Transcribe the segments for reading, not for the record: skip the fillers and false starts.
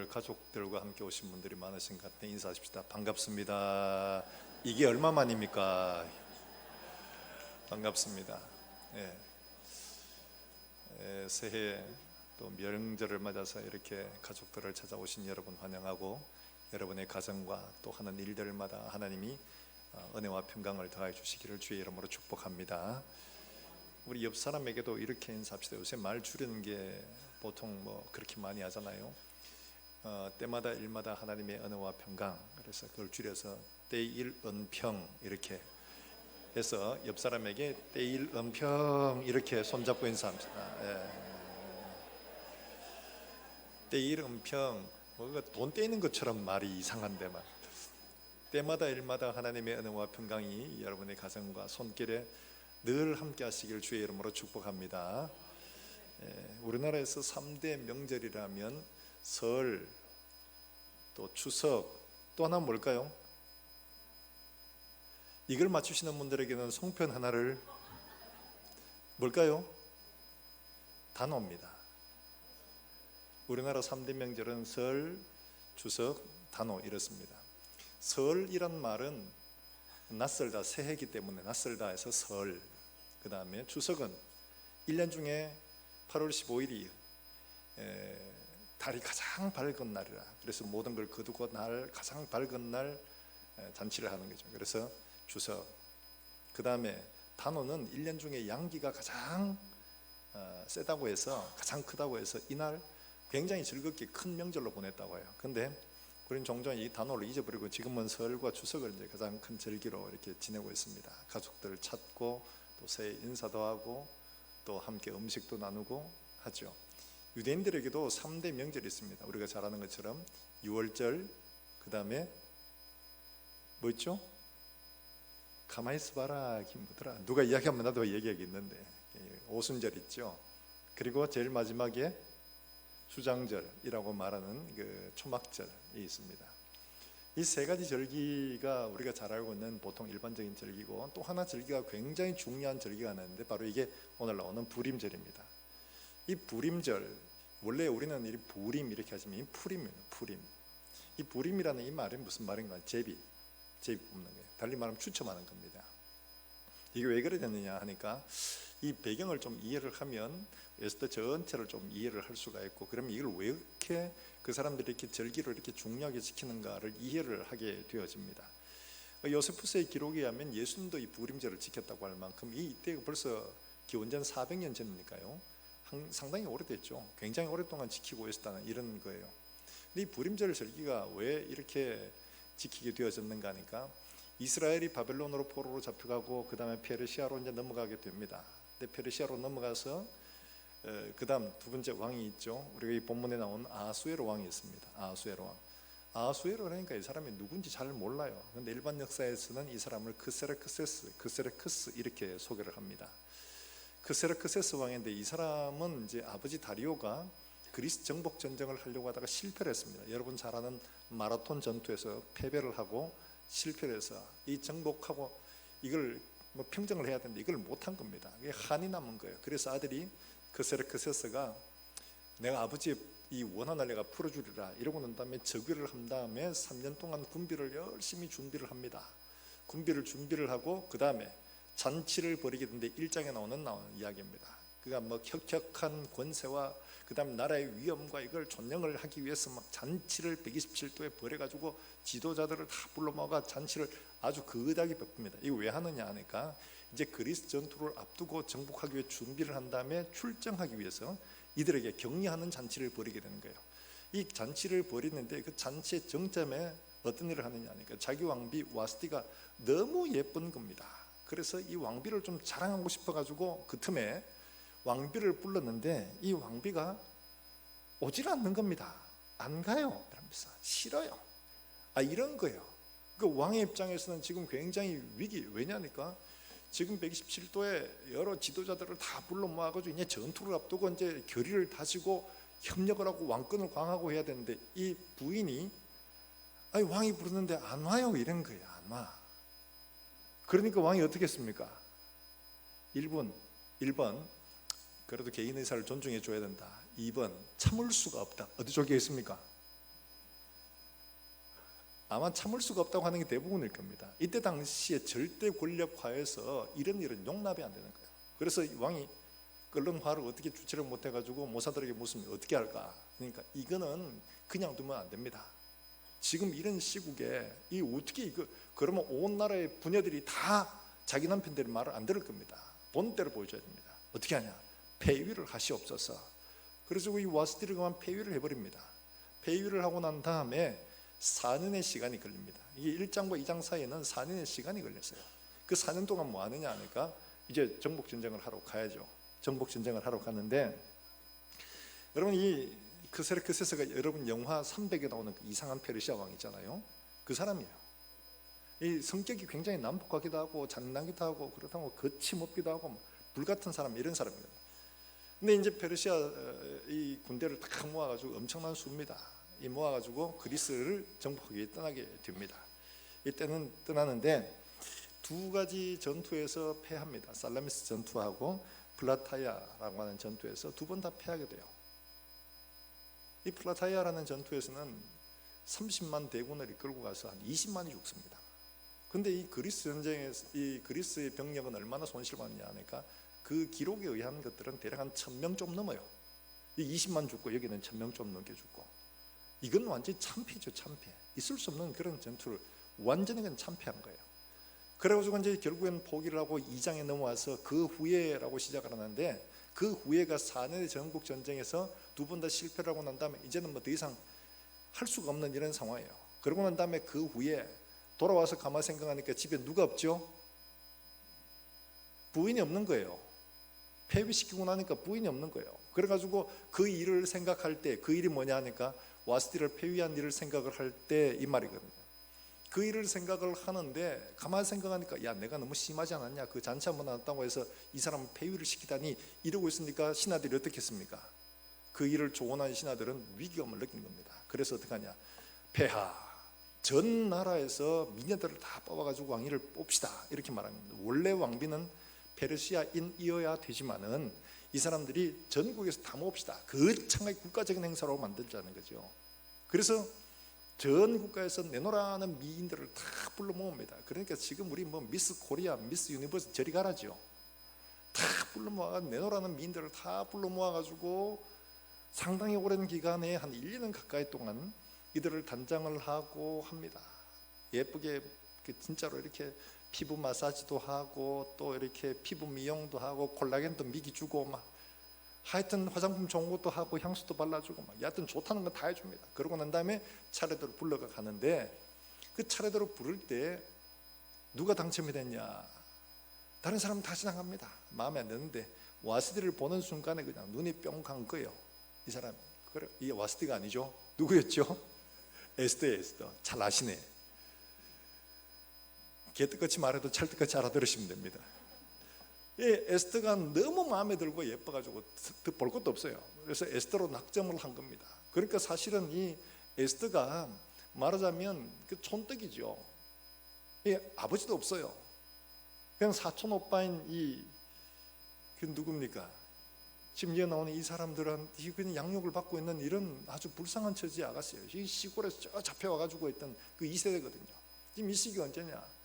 오늘 가족들과 함께 오신 분들이 많으신 것 같아요. 인사하십시다. 반갑습니다. 이게 얼마만입니까? 반갑습니다. 예. 새해 또 명절을 맞아서 이렇게 가족들을 찾아오신 여러분 환영하고, 여러분의 가정과 또 하는 일들마다 하나님이 은혜와 평강을 더해 주시기를 주의 이름으로 축복합니다. 우리 옆 사람에게도 이렇게 인사합시다. 요새 말 줄이는 게 보통 그렇게 많이 하잖아요. 때마다 일마다 하나님의 은혜와 평강, 그래서 그걸 줄여서 때일은평 이렇게 해서 옆 사람에게 때일은평 이렇게 손잡고 인사합시다. 때일은평, 뭔가 돈 떼이는 것처럼 말이 이상한데 말. 때마다 일마다 하나님의 은혜와 평강이 여러분의 가정과 손길에 늘 함께 하시길 주의 이름으로 축복합니다. 우리나라에서 3대 명절이라면 설, 또 추석, 또 하나 뭘까요? 이걸 맞추시는 분들에게는 송편 하나를, 뭘까요? 단오입니다. 우리나라 3대 명절은 설, 추석, 단오 이렇습니다. 설이란 말은 낯설다, 새해이기 때문에 낯설다 해서 설. 그 다음에 추석은 1년 중에 8월 15일이 달이 가장 밝은 날이라, 그래서 모든 걸 거두고 날 가장 밝은 날 잔치를 하는 거죠. 그래서 추석. 그 다음에 단오는 1년 중에 양기가 가장 세다고 해서, 가장 크다고 해서 이날 굉장히 즐겁게 큰 명절로 보냈다고 해요. 근데 우리는 종종 이 단오를 잊어버리고 지금은 설과 추석을 이제 가장 큰 절기로 이렇게 지내고 있습니다. 가족들을 찾고 또 새해 인사도 하고 또 함께 음식도 나누고 하죠. 유대인들에게도 3대 명절이 있습니다. 우리가 잘 아는 것처럼 유월절, 그 다음에 뭐 있죠? 가만히 있어봐라, 뭐더라? 누가 이야기하면 나도 얘기하겠는데, 오순절 있죠. 그리고 제일 마지막에 수장절이라고 말하는 그 초막절이 있습니다. 이 세 가지 절기가 우리가 잘 알고 있는 보통 일반적인 절기고, 또 하나 절기가 굉장히 중요한 절기가 있는데 바로 이게 오늘 나오는 부림절입니다. 이 부림절, 원래 우리는 이 부림 이렇게 하지만 이 풀임입니다. 풀임. 이 부림이라는 이 말이 무슨 말인가? 제비 뽑는 거예요. 달리 말하면 추첨하는 겁니다. 이게 왜 그래 됐느냐 하니까, 이 배경을 좀 이해를 하면 에스더 전체를 좀 이해를 할 수가 있고, 그러면 이걸 왜 이렇게 그 사람들이 이렇게 절기를 이렇게 중요하게 지키는가를 이해를 하게 되어집니다. 요세푸스의 기록에 의하면 예수님도 이 부림절을 지켰다고 할 만큼 이때가 벌써 기원전 400년 전이니까요. 상당히 오래됐죠. 굉장히 오랫동안 지키고 있었다는 이런 거예요. 근데 이 부림절 절기가 왜 이렇게 지키게 되어졌는가 하니까, 이스라엘이 바벨론으로 포로로 잡혀가고 그 다음에 페르시아로 이제 넘어가게 됩니다. 근데 페르시아로 넘어가서 그 다음 두 번째 왕이 있죠. 우리가 이 본문에 나온 아하수에로 왕이 있습니다. 아하수에로 왕. 아하수에로 그러니까 이 사람이 누군지 잘 몰라요. 근데 일반 역사에서는 이 사람을 크세르크스 이렇게 소개를 합니다. 크세르크세스 왕인데, 이 사람은 이제 아버지 다리오가 그리스 정복 전쟁을 하려고 하다가 실패를 했습니다. 여러분 잘 아는 마라톤 전투에서 패배를 하고 실패를 해서 이 정복하고 이걸 평정을 해야 되는데 이걸 못한 겁니다. 이게 한이 남은 거예요. 그래서 아들이 크세르크세스가 내가 아버지의 이 원한을 내가 풀어주리라 이러고 난 다음에 즉위를 한 다음에 3년 동안 군비를 열심히 준비를 합니다. 군비를 준비를 하고 그 다음에 잔치를 벌이게 되는데 1장에 나오는 이야기입니다. 그가 혁혁한 권세와 그 다음 나라의 위엄과 이걸 존영을 하기 위해서 잔치를 127도에 벌여가지고 지도자들을 다 불러 모아 잔치를 아주 거대하게 베풉니다. 이거 왜 하느냐 하니까, 이제 그리스 전투를 앞두고 정복하기 위해 준비를 한 다음에 출정하기 위해서 이들에게 격려하는 잔치를 벌이게 되는 거예요. 이 잔치를 벌이는데 그 잔치의 정점에 어떤 일을 하느냐 하니까, 자기 왕비 와스티가 너무 예쁜 겁니다. 그래서 이 왕비를 좀 자랑하고 싶어가지고 그 틈에 왕비를 불렀는데 이 왕비가 오질 않는 겁니다. 안 가요. 이러면서 싫어요. 이런 거예요. 그 왕의 입장에서는 지금 굉장히 위기. 왜냐니까 지금 127도에 여러 지도자들을 다 불러 모아가지고 이제 전투를 앞두고 이제 결의를 다지고 협력을 하고 왕권을 강하고 해야 되는데, 이 부인이 왕이 부르는데 안 와요 이런 거예요. 안 와. 그러니까 왕이 어떻게 했습니까? 1번 그래도 개인 의사를 존중해 줘야 된다. 2번 참을 수가 없다. 어디 적혀 있습니까? 아마 참을 수가 없다고 하는 게 대부분일 겁니다. 이때 당시에 절대 권력화에서 이런 일은 용납이 안 되는 거예요. 그래서 왕이 끓는 화를 어떻게 주체를 못해가지고 모사들에게 묻으면 어떻게 할까? 그러니까 이거는 그냥 두면 안 됩니다. 지금 이런 시국에 이 어떻게 이거 그러면 온 나라의 부녀들이 다 자기 남편들의 말을 안 들을 겁니다. 본때를 보여줘야 됩니다. 어떻게 하냐? 폐위를 하시옵소서. 그래서 이 와스티를 그만 폐위를 해버립니다. 폐위를 하고 난 다음에 4년의 시간이 걸립니다. 이게 1장과 2장 사이에는 4년의 시간이 걸렸어요. 그 4년 동안 뭐 하느냐 하니까 이제 정복전쟁을 하러 가야죠. 정복전쟁을 하러 갔는데, 여러분 이 크세스가 여러분 영화 300에 나오는 그 이상한 페르시아 왕 있잖아요. 그 사람이에요. 이 성격이 굉장히 난폭하기도 하고 잔인하기도 하고 그렇다고 거침없기도 하고 불같은 사람, 이런 사람이거든요. 근데 이제 페르시아 이 군대를 딱 모아가지고 엄청난 수입니다. 이 모아가지고 그리스를 정복하기 위해 떠나게 됩니다. 이때는 떠나는데 두 가지 전투에서 패합니다. 살라미스 전투하고 플라타야라고 하는 전투에서 두 번 다 패하게 돼요. 이 플라타야라는 전투에서는 30만 대군을 이끌고 가서 한 20만이 죽습니다. 근데 이 그리스 전쟁에서 이 그리스의 병력은 얼마나 손실을 받느냐 하니까 그 기록에 의한 것들은 대략 한 1000명 좀 넘어요. 이 20만 죽고 여기는 1000명 좀 넘게 죽고, 이건 완전히 참패죠. 참패. 있을 수 없는 그런 전투를 완전히 그냥 참패한 거예요. 그래가지고 이제 결국엔 포기를 하고 2장에 넘어와서 그 후예라고 시작을 하는데, 그 후예가 4년의 전국 전쟁에서 두 번 다 실패를 하고 난 다음에 이제는 뭐 더 이상 할 수가 없는 이런 상황이에요. 그러고 난 다음에 그 후에 돌아와서 가만 생각하니까 집에 누가 없죠? 부인이 없는 거예요. 폐위시키고 나니까 부인이 없는 거예요. 그래가지고 그 일을 생각할 때, 그 일이 뭐냐 하니까 와스티를 폐위한 일을 생각을 할 때 이 말이거든요. 그 일을 생각을 하는데 가만 생각하니까 야, 내가 너무 심하지 않았냐? 그 잔치 한번 나왔다고 해서 이 사람을 폐위를 시키다니, 이러고 있으니까 신하들이 어떻게 했습니까? 그 일을 조언한 신하들은 위기감을 느낀 겁니다. 그래서 어떻게 하냐? 폐하, 전 나라에서 미녀들을 다 뽑아가지고 왕위를 뽑시다, 이렇게 말합니다. 원래 왕비는 페르시아인이어야 되지만은 이 사람들이 전국에서 다 모읍시다, 거창하게 국가적인 행사로 만들자는 거죠. 그래서 전 국가에서 내놓으라는 미인들을 다 불러 모읍니다. 그러니까 지금 우리 뭐 미스 코리아, 미스 유니버스 저리 가라죠. 다 불러 모아 내놓으라는 미인들을 다 불러 모아가지고 상당히 오랜 기간에 한 1년 가까이 동안 이들을 단장을 하고 합니다. 예쁘게 진짜로 이렇게 피부 마사지도 하고 또 이렇게 피부 미용도 하고 콜라겐도 미기 주고 막 하여튼 화장품 좋은 것도 하고 향수도 발라주고 막 여하튼 좋다는 건 다 해줍니다. 그러고 난 다음에 차례대로 불러가 가는데, 그 차례대로 부를 때 누가 당첨이 됐냐? 다른 사람은 다 지나갑니다. 마음에 안 드는데 와스디를 보는 순간에 그냥 눈이 뿅 간 거예요. 이 사람이. 그래, 이게 와스디가 아니죠? 누구였죠? 에스더예요. 에스더. 잘 아시네. 개떡같이 말해도 찰떡같이 알아들으시면 됩니다. 이 에스더가 너무 마음에 들고 예뻐가지고 볼 것도 없어요. 그래서 에스더로 낙점을 한 겁니다. 그러니까 사실은 이 에스더가 말하자면 그 촌떡이죠. 이 아버지도 없어요. 그냥 사촌 오빠인 그 누굽니까? 지금 이어 나오는 이 사람들은 그냥 양육을 받고 있는 이런 아주 불쌍한 처지의 아가씨예요. 이 시골에서 저 잡혀와가지고 있던 그 2세대거든요. 지금 이 시기가 언제냐?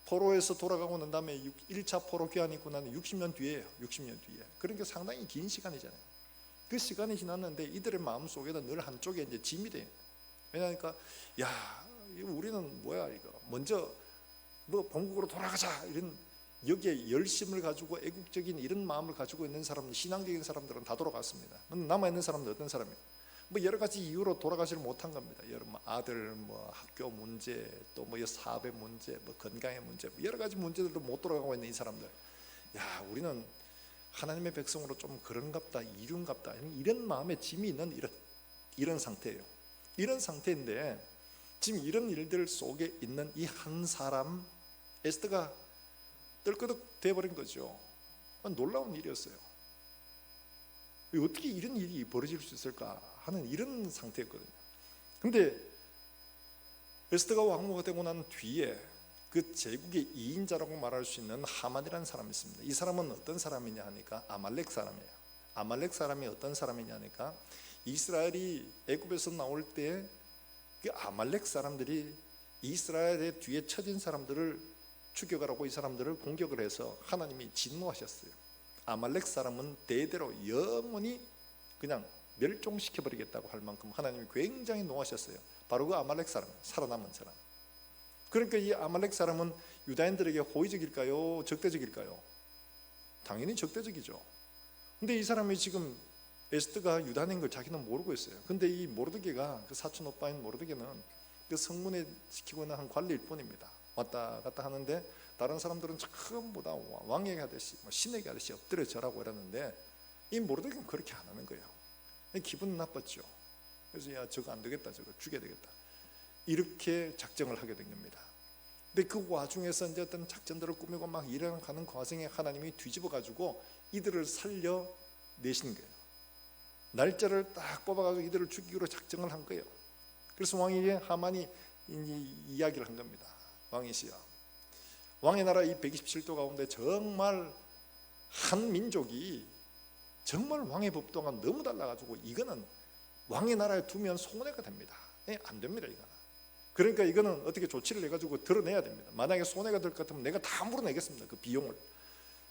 포로에서 돌아가고 난 다음에 1차 포로 귀환이 있고 나는 60년 뒤에요. 60년 뒤에. 그러니까 상당히 긴 시간이잖아요. 그 시간이 지났는데 이들의 마음속에는 늘 한쪽에 이제 짐이 돼요. 왜냐니까 야, 우리는 뭐야 이거 먼저 뭐 본국으로 돌아가자, 이런 여기에 열심을 가지고 애국적인 이런 마음을 가지고 있는 사람들, 신앙적인 사람들은 다 돌아갔습니다. 남아있는 사람들 어떤 사람이에요? 뭐 여러 가지 이유로 돌아가지를 못한 겁니다. 여러분 아들 뭐 학교 문제, 또 뭐 사업의 문제, 뭐 건강의 문제, 뭐 여러 가지 문제들도 못 돌아가고 있는 이 사람들. 야, 우리는 하나님의 백성으로 좀 그런갑다, 이륜갑다, 이런 마음의 짐이 있는 이런 상태예요. 이런 상태인데 지금 이런 일들 속에 있는 이 한 사람 에스더가 떨끄덕 돼버린 거죠. 놀라운 일이었어요. 어떻게 이런 일이 벌어질 수 있을까 하는 이런 상태였거든요. 근데 에스더가 왕후가 되고 난 뒤에 그 제국의 2인자라고 말할 수 있는 하만이라는 사람이 있습니다. 이 사람은 어떤 사람이냐 하니까 아말렉 사람이에요. 아말렉 사람이 어떤 사람이냐 하니까 이스라엘이 애굽에서 나올 때 그 아말렉 사람들이 이스라엘의 뒤에 처진 사람들을 죽여가라고 이 사람들을 공격을 해서 하나님이 진노하셨어요. 아말렉 사람은 대대로 영원히 그냥 멸종시켜버리겠다고 할 만큼 하나님이 굉장히 노하셨어요. 바로 그 아말렉 사람, 살아남은 사람. 그러니까 이 아말렉 사람은 유다인들에게 호의적일까요? 적대적일까요? 당연히 적대적이죠. 근데 이 사람이 지금 에스더가 유다인인 걸 자기는 모르고 있어요. 근데 이 모르드게가, 그 사촌 오빠인 모르드게는 그 성문에 지키고 있는 한 관리일 뿐입니다. 왔다 갔다 하는데 다른 사람들은 전부 다 왕에게 하듯이 신에게 하듯이 엎드려 절하고 이러는데 이 모르드게는 그렇게 안 하는 거예요. 기분 나빴죠. 그래서 야, 저거 안 되겠다, 저거 죽여야 되겠다, 이렇게 작정을 하게 된 겁니다. 근데 그 와중에서 이제 어떤 작전들을 꾸미고 막 일어나가는 과정에 하나님이 뒤집어 가지고 이들을 살려 내신 거예요. 날짜를 딱 뽑아가지고 이들을 죽이기로 작정을 한 거예요. 그래서 왕에게 하만이 이야기를 한 겁니다. 왕이시여, 왕의 나라 이 127도 가운데 정말 한 민족이 정말 왕의 법도가 너무 달라가지고 이거는 왕의 나라에 두면 손해가 됩니다. 안 됩니다, 이거는. 그러니까 이거는 어떻게 조치를 해가지고 드러내야 됩니다. 만약에 손해가 될 것 같으면 내가 다 물어내겠습니다, 그 비용을.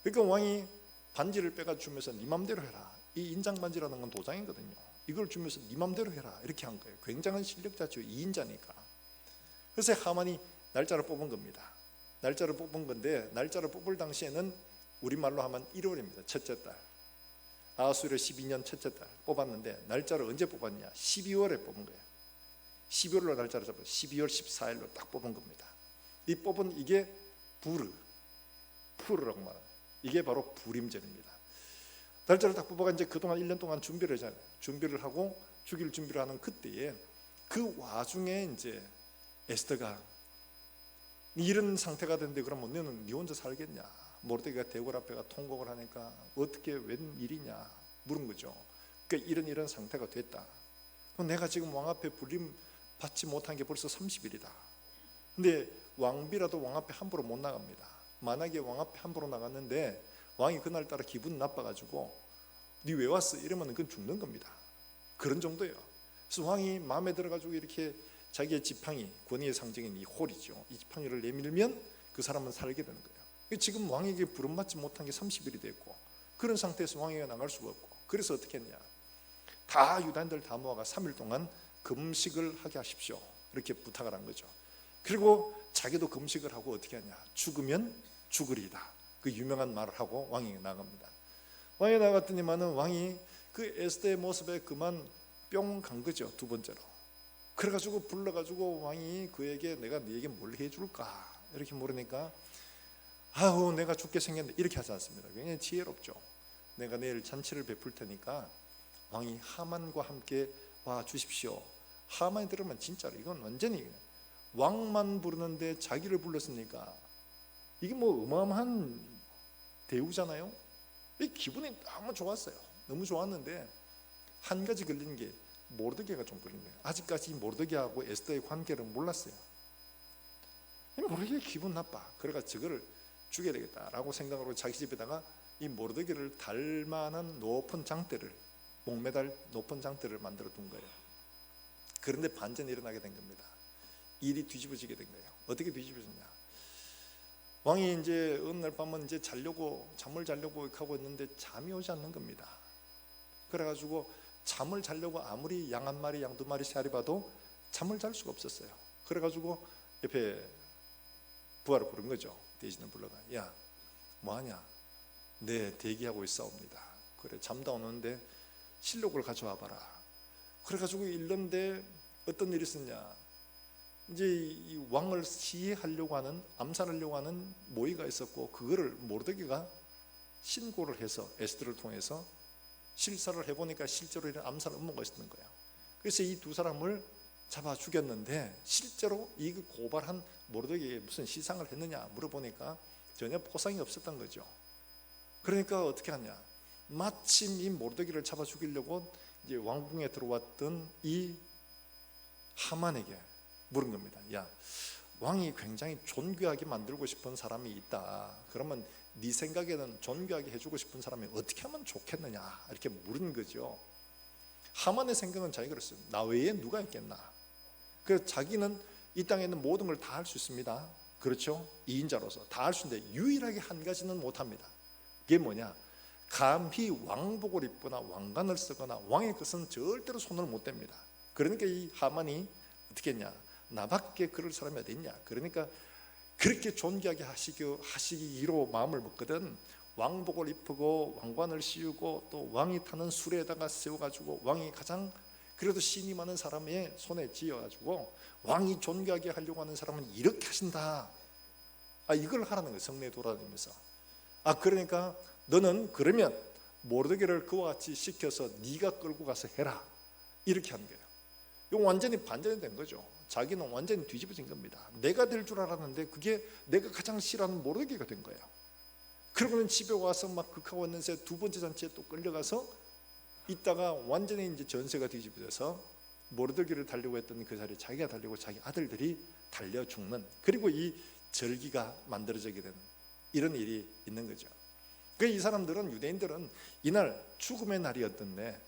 그러니까 왕이 반지를 빼가 주면서 네 맘대로 해라. 이 인장 반지라는 건 도장이거든요. 이걸 주면서 네 맘대로 해라, 이렇게 한 거예요. 굉장한 실력자죠, 2인자니까. 그래서 하만이 날짜를 뽑은 겁니다. 날짜를 뽑은 건데, 날짜를 뽑을 당시에는 우리말로 하면 1월입니다. 첫째 달, 아수르 12년 첫째 달 뽑았는데, 날짜를 언제 뽑았냐? 12월에 뽑은 거예요. 12월로 날짜를 잡아서 12월 14일로 딱 뽑은 겁니다. 이 뽑은 이게 푸르라고 말해요. 이게 바로 부림절입니다. 날짜를 딱 뽑아가 이제 그동안 1년 동안 준비를 하잖아요. 준비를 하고 죽일 준비를 하는 그때에 그 와중에 이제 에스더가 이런 상태가 됐는데 그러면 너는 네 혼자 살겠냐? 모르드게가 대궐 앞에가 통곡을 하니까 어떻게 웬일이냐 물은 거죠. 그러니까 이런 상태가 됐다. 그럼 내가 지금 왕 앞에 불림 받지 못한 게 벌써 30일이다. 근데 왕비라도 왕 앞에 함부로 못 나갑니다. 만약에 왕 앞에 함부로 나갔는데 왕이 그날따라 기분 나빠가지고 네 왜 왔어? 이러면 그건 죽는 겁니다. 그런 정도예요. 그래서 왕이 마음에 들어가지고 이렇게 자기의 지팡이, 권위의 상징인 이 홀이죠, 이 지팡이를 내밀면 그 사람은 살게 되는 거예요. 지금 왕에게 부름받지 못한 게 30일이 됐고, 그런 상태에서 왕에게 나갈 수가 없고, 그래서 어떻게 했냐, 다 유다인들 다 모아가 3일 동안 금식을 하게 하십시오, 이렇게 부탁을 한 거죠. 그리고 자기도 금식을 하고 어떻게 하냐, 죽으면 죽으리다, 그 유명한 말을 하고 왕에게 나갑니다. 왕에 나갔더니만은 왕이 그 에스더의 모습에 그만 뿅 간 거죠, 두 번째로. 그래가지고 불러가지고 왕이 그에게 내가 네게 뭘 해줄까 이렇게 물으니까 아우 내가 죽게 생겼네 이렇게 하지 않습니다. 굉장히 지혜롭죠. 내가 내일 잔치를 베풀 테니까 왕이 하만과 함께 와 주십시오. 하만이 들으면 진짜로 이건 완전히 왕만 부르는데 자기를 불렀으니까 이게 뭐 어마어마한 대우잖아요. 이 기분이 너무 좋았어요. 너무 좋았는데 한 가지 걸린 게 모르드게가 좀 걸린 거예요. 아직까지 모르드게하고 에스더의 관계를 몰랐어요. 모르드게 기분 나빠. 그래가 저거를 죽여야 되겠다라고 생각으로 자기 집에다가 이 모르드게를 닮아난 높은 장대를, 목매달 높은 장대를 만들어 둔 거예요. 그런데 반전이 일어나게 된 겁니다. 일이 뒤집어지게 된 거예요. 어떻게 뒤집어졌냐? 왕이 이제 어느 날 밤은 이제 잠을 자려고 하고 있는데 잠이 오지 않는 겁니다. 그래가지고 잠을 자려고 아무리 양 한 마리, 양 두 마리 세알이 봐도 잠을 잘 수가 없었어요. 그래가지고 옆에 부하를 부른 거죠. 대신을 불러가, 야 뭐하냐? 네 대기하고 있사옵니다. 그래 잠도 오는데 실록을 가져와 봐라. 그래가지고 일렀는데 어떤 일이 있었냐, 이제 이 왕을 시해하려고 하는, 암살하려고 하는 모의가 있었고, 그거를 모르드게가 신고를 해서 에스더를 통해서 실사를 해보니까 실제로 이런 암살 음모가 있었던 거예요. 그래서 이 두 사람을 잡아 죽였는데 실제로 이 고발한 모르드게에게 무슨 시상을 했느냐 물어보니까 전혀 포상이 없었던 거죠. 그러니까 어떻게 하냐, 마침 이 모르드게를 잡아 죽이려고 이제 왕궁에 들어왔던 이 하만에게 물은 겁니다. 야, 왕이 굉장히 존귀하게 만들고 싶은 사람이 있다. 그러면 네 생각에는 존귀하게 해주고 싶은 사람이 어떻게 하면 좋겠느냐 이렇게 물은 거죠. 하만의 생각은 자기가 그랬어요. 나 외에 누가 있겠나. 그래서 자기는 이 땅에 있는 모든 걸 다 할 수 있습니다. 그렇죠? 2인자로서 다 할 수 있는데 유일하게 한 가지는 못합니다. 그게 뭐냐? 감히 왕복을 입거나 왕관을 쓰거나 왕의 것은 절대로 손을 못 댑니다. 그러니까 이 하만이 어떻게 했냐? 나밖에 그럴 사람이 어디 있냐? 그러니까 그렇게 존귀하게 하시기로 마음을 먹거든 왕복을 입히고 왕관을 씌우고 또 왕이 타는 수레에다가 세워가지고 왕이 가장 그래도 신이 많은 사람의 손에 쥐어가지고 왕이 존귀하게 하려고 하는 사람은 이렇게 하신다. 이걸 하라는 거예요. 성내에 돌아다니면서. 그러니까 너는 그러면 모르드게를 그와 같이 시켜서 네가 끌고 가서 해라. 이렇게 하는 거예요. 이거 완전히 반전이 된 거죠. 자기는 완전히 뒤집어진 겁니다. 내가 될 줄 알았는데 그게 내가 가장 싫어하는 모르드게가 된 거예요. 그러고는 집에 와서 막 극하고 왔는데 두 번째 잔치에 또 끌려가서 있다가 완전히 이제 전세가 뒤집어져서 모르드게를 달려고 했던 그 자리에 자기가 달리고 자기 아들들이 달려 죽는, 그리고 이 절기가 만들어지게 되는 이런 일이 있는 거죠. 이 사람들은, 유대인들은 이날 죽음의 날이었던데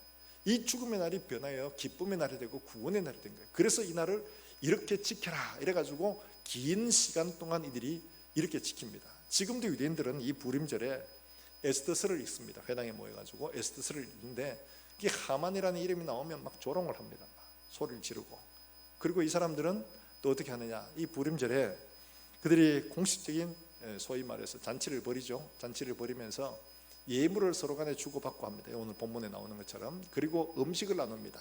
이 죽음의 날이 변하여 기쁨의 날이 되고 구원의 날이 된 거예요. 그래서 이 날을 이렇게 지켜라 이래가지고 긴 시간 동안 이들이 이렇게 지킵니다. 지금도 유대인들은 이 부림절에 에스더서를 읽습니다. 회당에 모여가지고 에스더서를 읽는데 이게 하만이라는 이름이 나오면 막 조롱을 합니다. 막 소리를 지르고. 그리고 이 사람들은 또 어떻게 하느냐? 이 부림절에 그들이 공식적인, 소위 말해서 잔치를 벌이죠. 잔치를 벌이면서 예물을 서로 간에 주고받고 합니다. 오늘 본문에 나오는 것처럼. 그리고 음식을 나눕니다.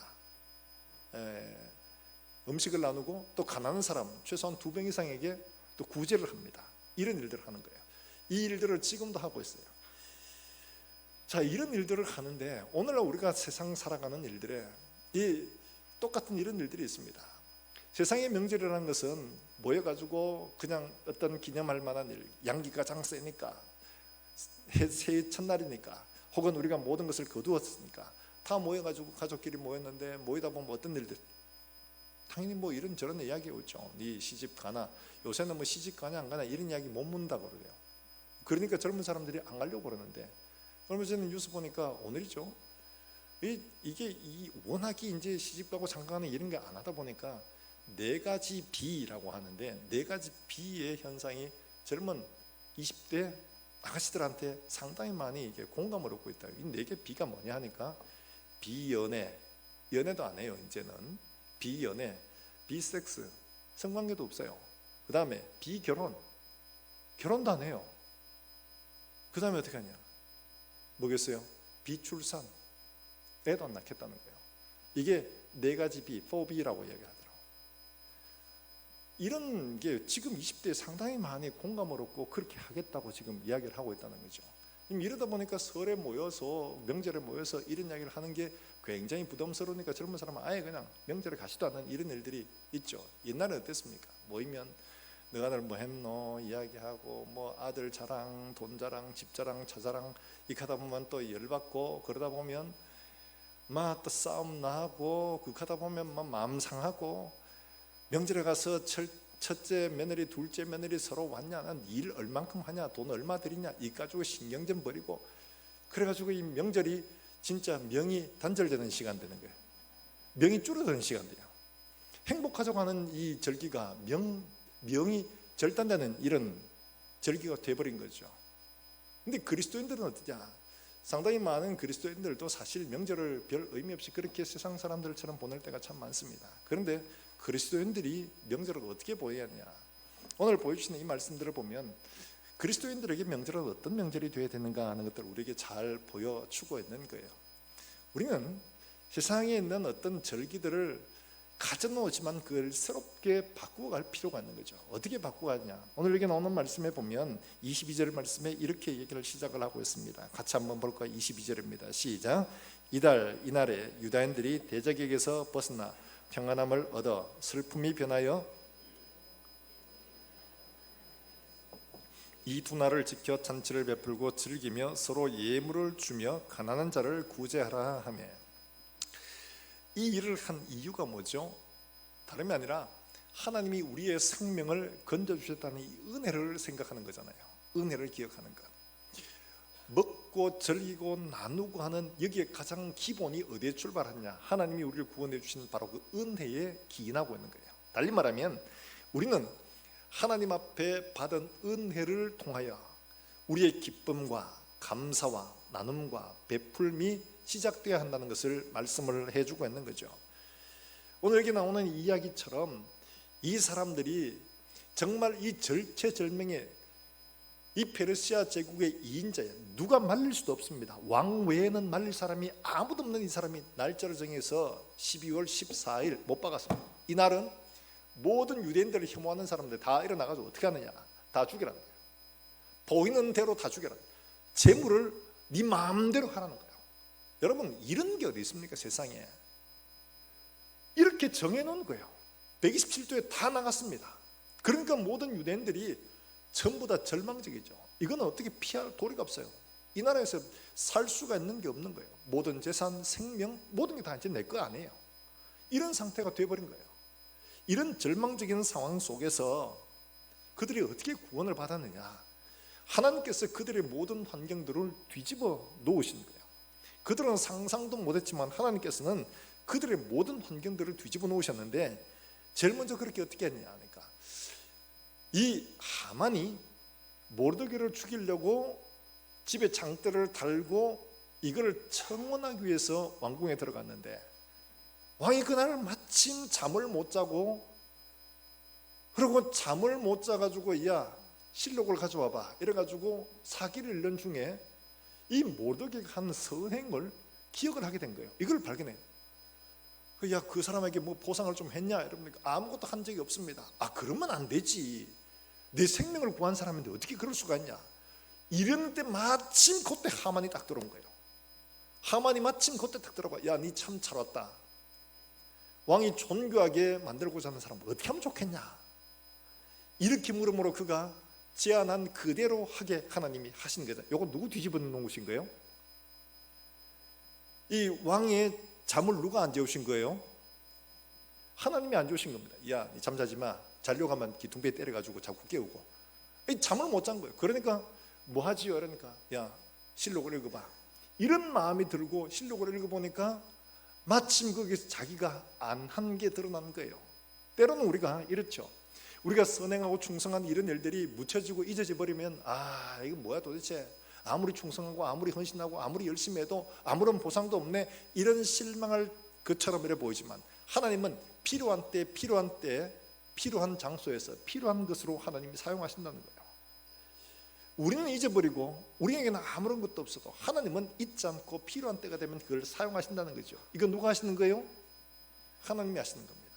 음식을 나누고 또 가난한 사람 최소한 2병 이상에게 또 구제를 합니다. 이런 일들을 하는 거예요. 이 일들을 지금도 하고 있어요. 자, 이런 일들을 하는데 오늘날 우리가 세상 살아가는 일들에 이 똑같은 이런 일들이 있습니다. 세상의 명절이라는 것은 모여가지고 그냥 어떤 기념할 만한 일, 양기가 가장 세니까, 새해 첫날이니까, 혹은 우리가 모든 것을 거두었으니까 다 모여가지고 가족끼리 모였는데 모이다 보면 어떤 일들, 당연히 뭐 이런저런 이야기 오죠. 네 시집 가나, 요새는 뭐 시집 가냐 안 가냐 이런 이야기 못 묻는다고 그래요. 그러니까 젊은 사람들이 안 가려고 그러는데, 얼마 전에 뉴스 보니까 오늘이죠. 이게 워낙에 이제 시집 가고 장가 가는 이런 게 안 하다 보니까 4가지 B라고 하는데 4가지 B의 현상이 젊은 20대 아가씨들한테 상당히 많이 이게 공감을 얻고 있다. 이 4개 B가 뭐냐 하니까 비연애, 연애도 안 해요 이제는. 비연애, 비섹스, 성관계도 없어요. 그 다음에 비결혼, 결혼도 안 해요. 그 다음에 어떻게 하냐? 뭐겠어요? 비출산, 애도 안 낳겠다는 거예요. 이게 4가지 B, 4B라고 이야기하더라고요. 이런 게 지금 20대에 상당히 많이 공감을 얻고 그렇게 하겠다고 지금 이야기를 하고 있다는 거죠. 이러다 보니까 설에 모여서, 명절에 모여서 이런 이야기를 하는 게 굉장히 부담스러우니까 젊은 사람은 아예 그냥 명절에 가지도 않는 이런 일들이 있죠. 옛날에 어땠습니까? 모이면 너가 늘 뭐 했노 이야기하고, 뭐 아들 자랑, 돈 자랑, 집 자랑, 차 자랑 이렇게 하다 보면 또 열받고, 그러다 보면 막 또 싸움 나고, 그렇게 하다 보면 막 마음 상하고, 명절에 가서 첫째 며느리, 둘째 며느리 서로 왔냐, 난 일 얼만큼 하냐, 돈 얼마 들이냐, 이 가지고 신경전 버리고, 그래가지고 이 명절이 진짜 명이 단절되는 시간 되는 거예요. 명이 줄어드는 시간 돼요. 행복하자고 하는 이 절기가 명이 절단되는 이런 절기가 돼버린 거죠. 근데 그리스도인들은 어떠냐? 상당히 많은 그리스도인들도 사실 명절을 별 의미 없이 그렇게 세상 사람들처럼 보낼 때가 참 많습니다. 그런데 그리스도인들이 명절을 어떻게 보여야 하냐? 오늘 보여주시는 이 말씀들을 보면 그리스도인들에게 명절은 어떤 명절이 되어야 되는가 하는 것들을 우리에게 잘 보여주고 있는 거예요. 우리는 세상에 있는 어떤 절기들을 가져놓지만 그걸 새롭게 바꾸어 갈 필요가 있는 거죠. 어떻게 바꾸어 가냐? 오늘 여기 나오는 말씀에 보면 22절 말씀에 이렇게 얘기를 시작을 하고 있습니다. 같이 한번 볼까요? 22절입니다. 시작. 이날에 유다인들이 대적에게서 벗어나 평안함을 얻어 슬픔이 변하여 이 2날을 지켜 잔치를 베풀고 즐기며 서로 예물을 주며 가난한 자를 구제하라 하며. 이 일을 한 이유가 뭐죠? 다름이 아니라 하나님이 우리의 생명을 건져주셨다는 이 은혜를 생각하는 거잖아요. 은혜를 기억하는 것. 먹고 즐기고 나누고 하는 여기에 가장 기본이 어디에 출발하냐? 하나님이 우리를 구원해 주신 바로 그 은혜에 기인하고 있는 거예요. 달리 말하면 우리는 하나님 앞에 받은 은혜를 통하여 우리의 기쁨과 감사와 나눔과 베풀미 시작되어야 한다는 것을 말씀을 해주고 있는 거죠. 오늘 여기 나오는 이야기처럼 이 사람들이 정말 이 절체절명의 이 페르시아 제국의 2인자예요. 누가 말릴 수도 없습니다. 왕 외에는 말릴 사람이 아무도 없는 이 사람이 날짜를 정해서 12월 14일 못 박았습니다. 이날은 모든 유대인들을 혐오하는 사람들 다 일어나가지고 어떻게 하느냐, 다 죽이라는 거예요. 보이는 대로 다 죽여라. 재물을 네 마음대로 하라는 거예요. 여러분, 이런 게 어디 있습니까, 세상에. 이렇게 정해놓은 거예요. 127도에 다 나갔습니다. 그러니까 모든 유대인들이 전부 다 절망적이죠. 이건 어떻게 피할 도리가 없어요. 이 나라에서 살 수가 있는 게 없는 거예요. 모든 재산, 생명, 모든 게 다 이제 내 거 아니에요. 이런 상태가 되어버린 거예요. 이런 절망적인 상황 속에서 그들이 어떻게 구원을 받았느냐, 하나님께서 그들의 모든 환경들을 뒤집어 놓으신 거예요. 그들은 상상도 못했지만 하나님께서는 그들의 모든 환경들을 뒤집어 놓으셨는데, 제일 먼저 그렇게 어떻게 했냐 하니까, 이 하만이 모르드게를 죽이려고 집에 장대를 달고 이걸 청원하기 위해서 왕궁에 들어갔는데, 왕이 그날 마침 잠을 못 자고, 그리고 잠을 못 자가지고 야 실록을 가져와봐 이래가지고 사기를 년 중에 이 모르드게가 한 선행을 기억을 하게 된 거예요. 이걸 발견해요. 야, 그 사람에게 뭐 보상을 좀 했냐 이러니까 아무것도 한 적이 없습니다. 아, 그러면 안 되지. 내 생명을 구한 사람인데 어떻게 그럴 수가 있냐. 이런 때 마침 그때 하만이 딱 들어온 거예요. 하만이 마침 그때 딱 들어봐. 야, 니 참 잘 왔다. 왕이 존귀하게 만들고자 하는 사람 어떻게 하면 좋겠냐. 이렇게 물음으로 그가 제안한 그대로 하게 하나님이 하신 거죠. 이거 누구 뒤집어 놓은 것인 거예요? 이 왕의 잠을 누가 안 재우신 거예요? 하나님이 안 재우신 겁니다. 야, 니 잠자지 마. 자려고 하면 기둥배 때려가지고 자꾸 깨우고. 잠을 못 잔 거예요. 그러니까 뭐 하지요? 그러니까 야, 실록을 읽어봐. 이런 마음이 들고 실록을 읽어보니까 마침 거기서 자기가 안 한 게 드러난 거예요. 때로는 우리가 이렇죠. 우리가 선행하고 충성한 이런 일들이 묻혀지고 잊어져 버리면, 아, 이거 뭐야 도대체. 아무리 충성하고 아무리 헌신하고 아무리 열심히 해도 아무런 보상도 없네, 이런 실망할 것처럼 이래 보이지만, 하나님은 필요한 때 필요한 장소에서 필요한 것으로 하나님이 사용하신다는 거예요. 우리는 잊어버리고 우리에게는 아무런 것도 없어도 하나님은 잊지 않고 필요한 때가 되면 그걸 사용하신다는 거죠. 이건 누가 하시는 거예요? 하나님이 하시는 겁니다.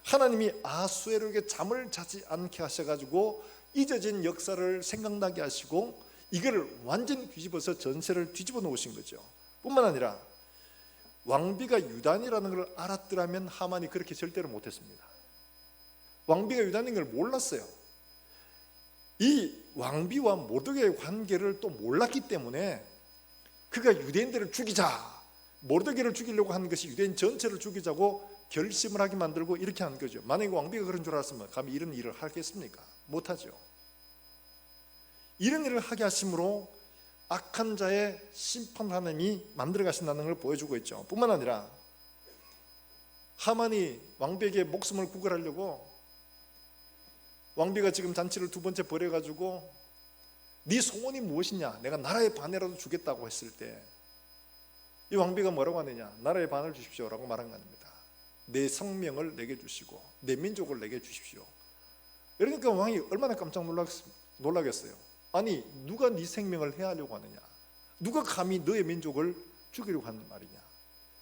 하나님이 아수에로에게 잠을 자지 않게 하셔가지고 잊어진 역사를 생각나게 하시고 이걸 완전히 뒤집어서 전세를 뒤집어 놓으신 거죠. 뿐만 아니라 왕비가 유단이라는 걸 알았더라면 하만이 그렇게 절대로 못했습니다. 왕비가 유단인 걸 몰랐어요. 이 왕비와 모르드게의 관계를 또 몰랐기 때문에 그가 유대인들을 죽이자, 모르드게를 죽이려고 하는 것이 유대인 전체를 죽이자고 결심을 하게 만들고 이렇게 한 거죠. 만약에 왕비가 그런 줄 알았으면 감히 이런 일을 하겠습니까? 못하죠. 이런 일을 하게 하심으로 악한 자의 심판 하나님이 만들어 가신다는 걸 보여주고 있죠. 뿐만 아니라 하만이 왕비에게 목숨을 구걸하려고, 왕비가 지금 잔치를 두 번째 벌여가지고 네 소원이 무엇이냐, 내가 나라의 반이라도 주겠다고 했을 때 이 왕비가 뭐라고 하느냐, 나라의 반을 주십시오 라고 말한 거 아닙니다. 내 성명을 내게 주시고 내 민족을 내게 주십시오. 그러니까 왕이 얼마나 깜짝 놀라겠어요. 아니, 누가 네 생명을 해하려고 하느냐, 누가 감히 너의 민족을 죽이려고 하는 말이냐.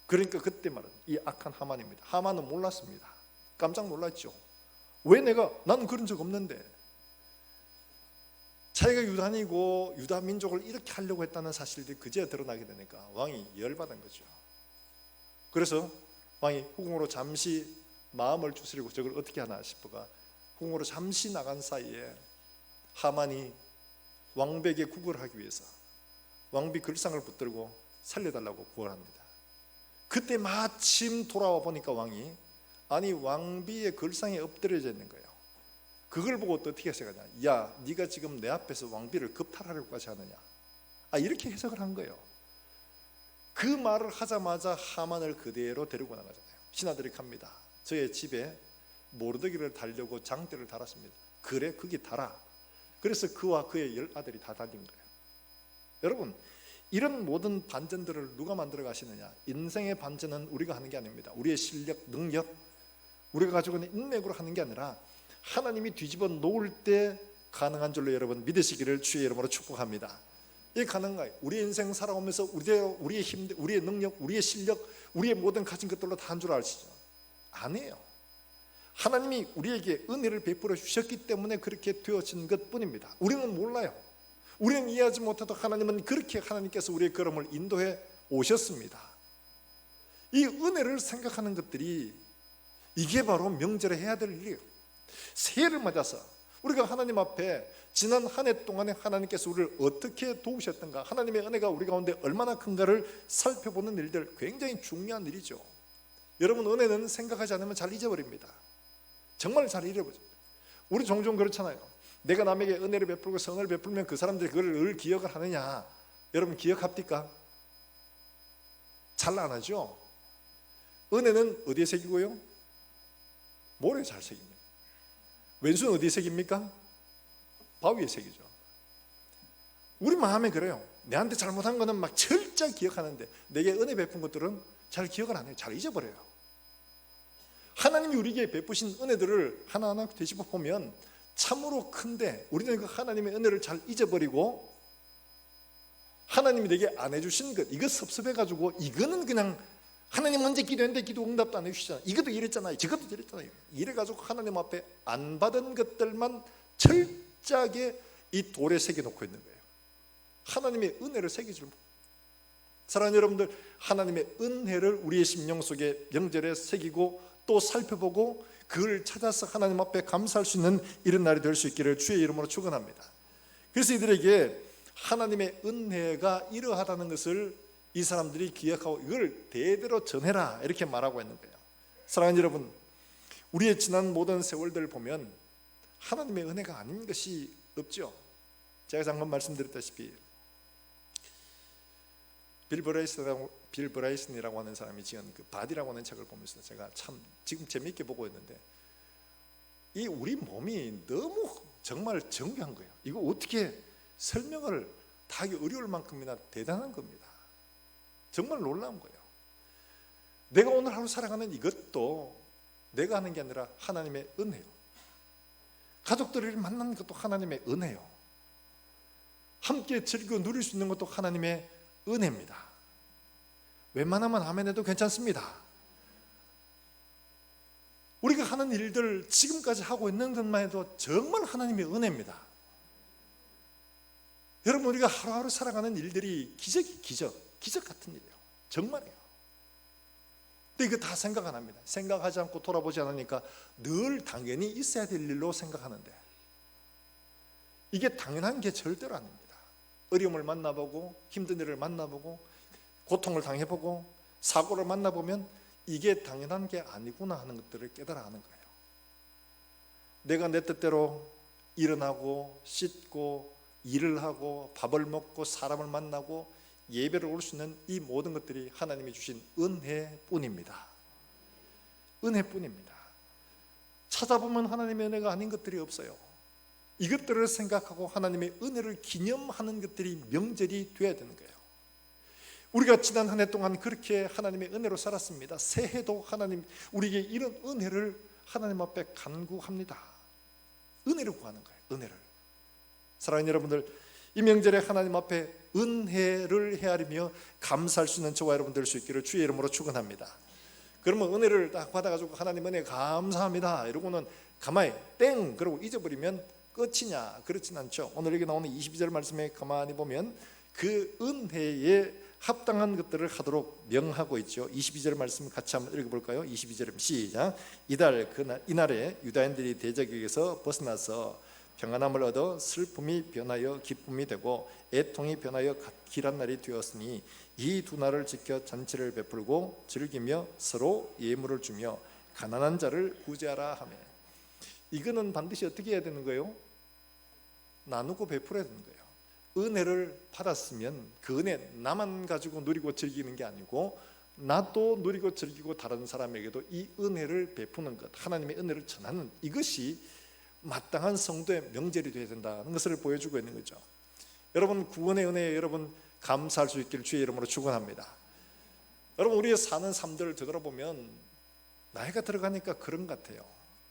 그러니까 그때 말은 이 악한 하만입니다. 하만은 몰랐습니다. 깜짝 놀랐죠. 왜 나는 그런 적 없는데, 자기가 유단이고 유다 민족을 이렇게 하려고 했다는 사실들이 그제야 드러나게 되니까 왕이 열받은 거죠. 그래서 왕이 후궁으로 잠시 마음을 추스리고 저걸 어떻게 하나 싶어가 후궁으로 잠시 나간 사이에 하만이 왕비에게 구걸하기 위해서 왕비 글상을 붙들고 살려달라고 구걸합니다. 그때 마침 돌아와 보니까 왕이, 아니, 왕비의 글상에 엎드려져 있는 거예요. 그걸 보고 또 어떻게 해석하냐, 야, 네가 지금 내 앞에서 왕비를 겁탈하려고까지 하느냐. 이렇게 해석을 한 거예요. 그 말을 하자마자 하만을 그대로 데리고 나가잖아요. 신하들이 갑니다. 저의 집에 모르드기를 달려고 장대를 달았습니다. 그래 거기 달아. 그래서 그와 그의 10아들이 다 달린 거예요. 여러분, 이런 모든 반전들을 누가 만들어 가시느냐? 인생의 반전은 우리가 하는 게 아닙니다. 우리의 실력, 능력, 우리가 가지고 있는 인맥으로 하는 게 아니라 하나님이 뒤집어 놓을 때 가능한 줄로 여러분 믿으시기를 주의 이름으로 축복합니다. 이게 가능한가요? 우리 인생 살아오면서 우리의 힘, 우리의 능력, 우리의 실력, 우리의 모든 가진 것들로 다 한 줄 아시죠? 아니에요. 하나님이 우리에게 은혜를 베풀어 주셨기 때문에 그렇게 되어진 것뿐입니다. 우리는 몰라요. 우리는 이해하지 못해도 하나님은 그렇게 하나님께서 우리의 걸음을 인도해 오셨습니다. 이 은혜를 생각하는 것들이 이게 바로 명절에 해야 될 일이에요. 새해를 맞아서 우리가 하나님 앞에 지난 한 해 동안에 하나님께서 우리를 어떻게 도우셨던가, 하나님의 은혜가 우리 가운데 얼마나 큰가를 살펴보는 일들, 굉장히 중요한 일이죠. 여러분, 은혜는 생각하지 않으면 잘 잊어버립니다. 정말 잘 잊어버립니다. 우리 종종 그렇잖아요. 내가 남에게 은혜를 베풀고 선을 베풀면 그 사람들이 그걸 늘 기억을 하느냐? 여러분 기억합니까? 잘 안 하죠. 은혜는 어디에 새기고요? 모래에 잘 새깁니다. 왼수는 어디에 새깁니까? 바위에 새기죠. 우리 마음에 그래요. 내한테 잘못한 거는 막 철저히 기억하는데 내게 은혜 베푼 것들은 잘 기억을 안 해요. 잘 잊어버려요. 하나님이 우리에게 베푸신 은혜들을 하나하나 되짚어 보면 참으로 큰데 우리는 그 하나님의 은혜를 잘 잊어버리고 하나님이 내게 안 해주신 것, 이거 섭섭해가지고 이거는 그냥 하나님 언제 기도했는데 기도 응답도 안 해주시잖아요. 이것도 이랬잖아요. 저것도 이랬잖아요. 이래가지고 하나님 앞에 안 받은 것들만 철저하게 이 돌에 새겨놓고 있는 거예요. 하나님의 은혜를 새기지 못해요. 사랑하는 여러분들, 하나님의 은혜를 우리의 심령 속에 명절에 새기고 또 살펴보고 그걸 찾아서 하나님 앞에 감사할 수 있는 이런 날이 될 수 있기를 주의 이름으로 축원합니다. 그래서 이들에게 하나님의 은혜가 이러하다는 것을 이 사람들이 기억하고 이걸 대대로 전해라 이렇게 말하고 있는 거예요. 사랑하는 여러분, 우리의 지난 모든 세월들을 보면 하나님의 은혜가 아닌 것이 없죠. 제가 잠깐 말씀드렸다시피 빌 브라이슨이라고 하는 사람이 지은 그 바디라고 하는 책을 보면서 제가 참 지금 재미있게 보고 있는데, 이 우리 몸이 너무 정말 정교한 거예요. 이거 어떻게 설명을 다 하기 어려울 만큼이나 대단한 겁니다. 정말 놀라운 거예요. 내가 오늘 하루 살아가는 이것도 내가 하는 게 아니라 하나님의 은혜요. 가족들을 만나는 것도 하나님의 은혜요. 함께 즐겨 누릴 수 있는 것도 하나님의 은혜입니다. 웬만하면 아멘해도 괜찮습니다. 우리가 하는 일들 지금까지 하고 있는 것만 해도 정말 하나님의 은혜입니다. 여러분, 우리가 하루하루 살아가는 일들이 기적 같은 일이에요. 정말이에요. 근데 이거 다 생각 안 합니다. 생각하지 않고 돌아보지 않으니까 늘 당연히 있어야 될 일로 생각하는데 이게 당연한 게 절대로 아닙니다. 어려움을 만나보고 힘든 일을 만나보고 고통을 당해보고 사고를 만나보면 이게 당연한 게 아니구나 하는 것들을 깨달아 하는 거예요. 내가 내 뜻대로 일어나고 씻고 일을 하고 밥을 먹고 사람을 만나고 예배를 올 수 있는 이 모든 것들이 하나님이 주신 은혜뿐입니다. 은혜뿐입니다. 찾아보면 하나님의 은혜가 아닌 것들이 없어요. 이것들을 생각하고 하나님의 은혜를 기념하는 것들이 명절이 되어야 되는 거예요. 우리가 지난 한 해 동안 그렇게 하나님의 은혜로 살았습니다. 새해도 하나님 우리에게 이런 은혜를 하나님 앞에 간구합니다. 은혜를 구하는 거예요. 은혜를. 사랑하는 여러분들, 이 명절에 하나님 앞에 은혜를 헤아리며 감사할 수 있는 저와 여러분 될 수 있기를 주의 이름으로 축원합니다. 그러면 은혜를 딱 받아가지고 하나님 은혜 감사합니다 이러고는 가만히 땡 그러고 잊어버리면 끝이냐? 그렇진 않죠. 오늘 여기 나오는 22절 말씀에 가만히 보면 그 은혜에 합당한 것들을 하도록 명하고 있죠. 22절 말씀 같이 한번 읽어볼까요? 22절 시작. 이날에 유다인들이 대적에게서 벗어나서 평안함을 얻어 슬픔이 변하여 기쁨이 되고 애통이 변하여 길한 날이 되었으니 이 두 날을 지켜 잔치를 베풀고 즐기며 서로 예물을 주며 가난한 자를 구제하라 하며. 이거는 반드시 어떻게 해야 되는 거예요? 나누고 베풀어야 되는 거예요. 은혜를 받았으면 그 은혜 나만 가지고 누리고 즐기는 게 아니고 나도 누리고 즐기고 다른 사람에게도 이 은혜를 베푸는 것, 하나님의 은혜를 전하는 이것이 마땅한 성도의 명절이 되어야 된다는 것을 보여주고 있는 거죠. 여러분, 구원의 은혜에 여러분 감사할 수 있기를 주의 이름으로 축원합니다. 여러분, 우리의 사는 삶들을 되돌아보면 나이가 들어가니까 그런 것 같아요.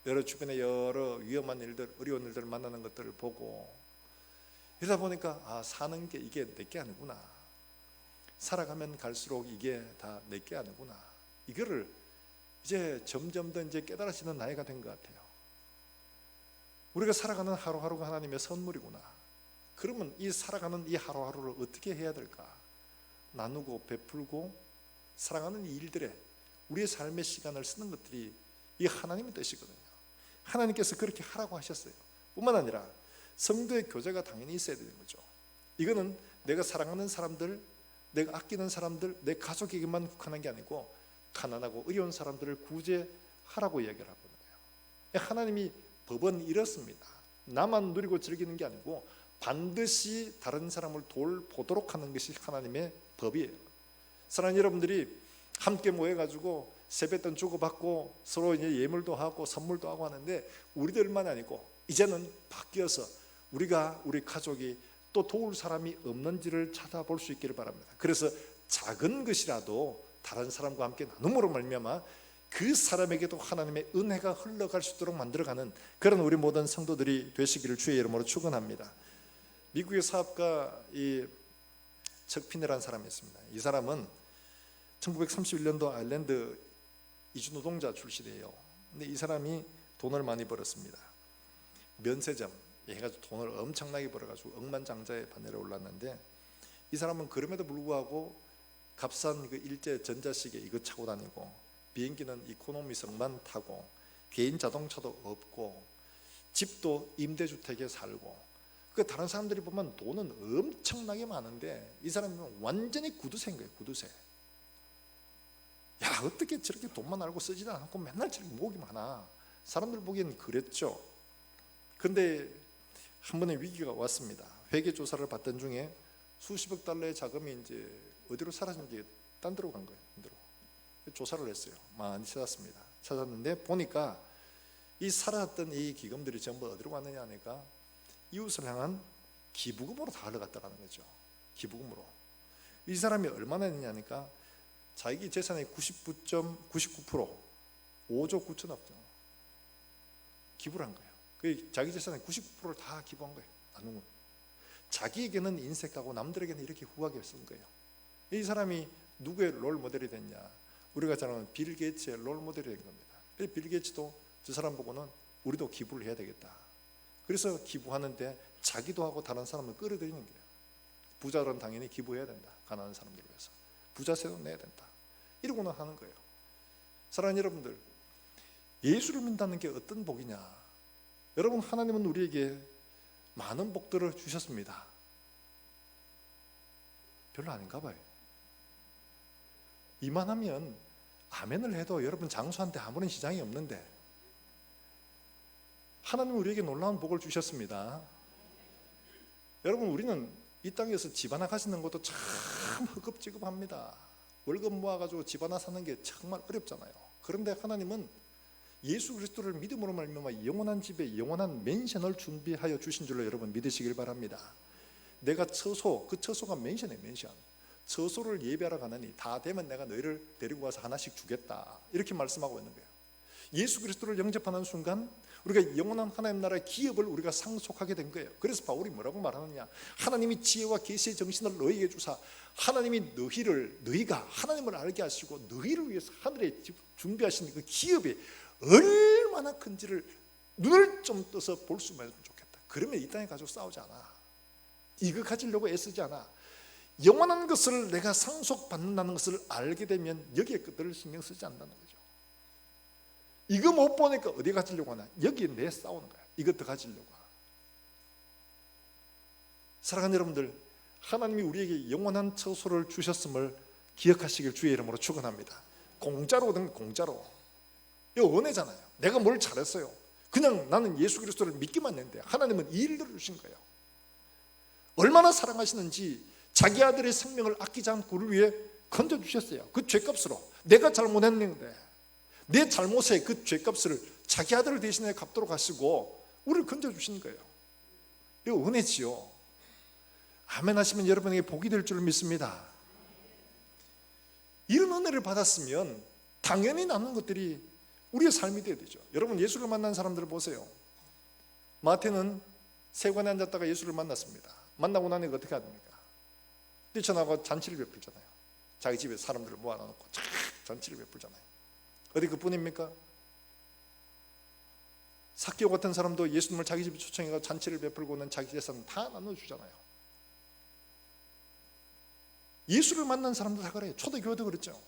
여러 주변에 여러 위험한 일들, 어려운 일들을 만나는 것들을 보고 이러다 보니까 사는 게 이게 내게 아니구나, 살아가면 갈수록 이게 다 내게 아니구나, 이거를 이제 점점 더 이제 깨달아지는 나이가 된 것 같아요. 우리가 살아가는 하루하루가 하나님의 선물이구나. 그러면 이 살아가는 이 하루하루를 어떻게 해야 될까? 나누고 베풀고 사랑하는 이 일들에 우리의 삶의 시간을 쓰는 것들이 이 하나님의 뜻이거든요. 하나님께서 그렇게 하라고 하셨어요. 뿐만 아니라 성도의 교제가 당연히 있어야 되는 거죠. 이거는 내가 사랑하는 사람들, 내가 아끼는 사람들, 내 가족에게만 국한한 게 아니고 가난하고 어려운 사람들을 구제하라고 이야기를 하거든요. 하나님이 법은 이렇습니다. 나만 누리고 즐기는 게 아니고 반드시 다른 사람을 돌보도록 하는 것이 하나님의 법이에요. 사랑하는 여러분들이 함께 모여가지고 세뱃돈 주고받고 서로 이제 예물도 하고 선물도 하고 하는데 우리들만 아니고 이제는 바뀌어서 우리가 우리 가족이 또 도울 사람이 없는지를 찾아볼 수 있기를 바랍니다. 그래서 작은 것이라도 다른 사람과 함께 나눔으로 말미암아 그 사람에게도 하나님의 은혜가 흘러갈 수 있도록 만들어가는 그런 우리 모든 성도들이 되시기를 주의 이름으로 축원합니다. 미국의 사업가 이 척피네라는 사람이 있습니다. 이 사람은 1931년도 아일랜드 이주노동자 출신이에요. 근데 이 사람이 돈을 많이 벌었습니다. 면세점 해가지고 돈을 엄청나게 벌어가지고 억만장자의 반열에 올랐는데 이 사람은 그럼에도 불구하고 값싼 그 일제 전자시계 이거 차고 다니고 비행기는 이코노미석만 타고 개인 자동차도 없고 집도 임대주택에 살고 그 다른 사람들이 보면 돈은 엄청나게 많은데 이 사람은 완전히 구두쇠인 거예요. 구두쇠. 야, 어떻게 저렇게 돈만 알고 쓰지도 않고 맨날 저렇게 목이 많아. 사람들 보기엔 그랬죠. 근데 한 번의 위기가 왔습니다. 회계 조사를 받던 중에 수십억 달러의 자금이 이제 어디로 사라진지 딴 데로 간 거예요. 딴 데로. 조사를 했어요. 많이 찾았습니다. 찾았는데 보니까 이 사라졌던 이 기금들이 전부 어디로 갔느냐 하니까 이웃을 향한 기부금으로 다 흘러갔다는 거죠. 기부금으로. 이 사람이 얼마나 했느냐 하니까 자기 재산의 99.99% 5조 9천억 기부를 한 거예요. 그 자기 재산의 99%를 다 기부한 거예요. 나눈 거예요. 자기에게는 인색하고 남들에게는 이렇게 후하게 쓴 거예요. 이 사람이 누구의 롤 모델이 됐냐? 우리가 잘 아는 빌 게이츠의 롤 모델이 된 겁니다. 빌 게이츠도 저 사람 보고는 우리도 기부를 해야 되겠다. 그래서 기부하는데 자기도 하고 다른 사람을 끌어들이는 거예요. 부자들은 당연히 기부해야 된다. 가난한 사람들을 위해서. 부자세도 내야 된다. 이러고는 하는 거예요. 사랑하는 여러분들, 예수를 믿는다는 게 어떤 복이냐? 여러분, 하나님은 우리에게 많은 복들을 주셨습니다. 별로 아닌가 봐요. 이만하면 아멘을 해도 여러분 장수한테 아무런 시장이 없는데 하나님은 우리에게 놀라운 복을 주셨습니다. 여러분, 우리는 이 땅에서 집 하나 가시는 것도 참 허겁지겁합니다. 월급 모아가지고 집 하나 사는 게 정말 어렵잖아요. 그런데 하나님은 예수 그리스도를 믿음으로 말미암아 영원한 집에 영원한 맨션을 준비하여 주신 줄로 여러분 믿으시길 바랍니다. 내가 처소, 그 처소가 맨션이에요. 맨션. 처소를 예배하러 가느니 다 되면 내가 너희를 데리고 가서 하나씩 주겠다, 이렇게 말씀하고 있는 거예요. 예수 그리스도를 영접하는 순간 우리가 영원한 하나님 나라의 기업을 우리가 상속하게 된 거예요. 그래서 바울이 뭐라고 말하느냐? 하나님이 지혜와 계시의 정신을 너희에게 주사 하나님이 너희가 하나님을 알게 하시고 너희를 위해서 하늘에 준비하신 그 기업이 얼마나 큰지를 눈을 좀 떠서 볼 수만 있으면 좋겠다. 그러면 이 땅에 가지고 싸우지 않아. 이거 가지려고 애쓰지 않아. 영원한 것을 내가 상속받는다는 것을 알게 되면 여기에 늘 신경 쓰지 않는다는 거죠. 이거 못 보니까 어디 가지려고 하나? 여기에 내 싸우는 거야. 이것도 가지려고. 사랑하는 여러분들, 하나님이 우리에게 영원한 처소를 주셨음을 기억하시길 주의 이름으로 축원합니다. 공짜로 얻은 거 공짜로. 이거 은혜잖아요. 내가 뭘 잘했어요? 그냥 나는 예수 그리스도를 믿기만 했는데 하나님은 이 일들을 주신 거예요. 얼마나 사랑하시는지 자기 아들의 생명을 아끼지 않고 우리를 위해 건져주셨어요. 그 죄값으로. 내가 잘못했는데 내 잘못에 그 죄값을 자기 아들을 대신해 갚도록 하시고 우리를 건져주신 거예요. 이거 은혜지요. 아멘 하시면 여러분에게 복이 될 줄 믿습니다. 이런 은혜를 받았으면 당연히 남는 것들이 우리의 삶이 되어야 되죠. 여러분, 예수를 만난 사람들을 보세요. 마태는 세관에 앉았다가 예수를 만났습니다. 만나고 나니까 어떻게 합니까? 뛰쳐나가 잔치를 베풀잖아요. 자기 집에 사람들을 모아놓고 잔치를 베풀잖아요. 어디 그뿐입니까? 삭개오 같은 사람도 예수님을 자기 집에 초청해서 잔치를 베풀고는 자기 재산 다 나눠주잖아요. 예수를 만난 사람도 다 그래요. 초대교회도 그랬죠.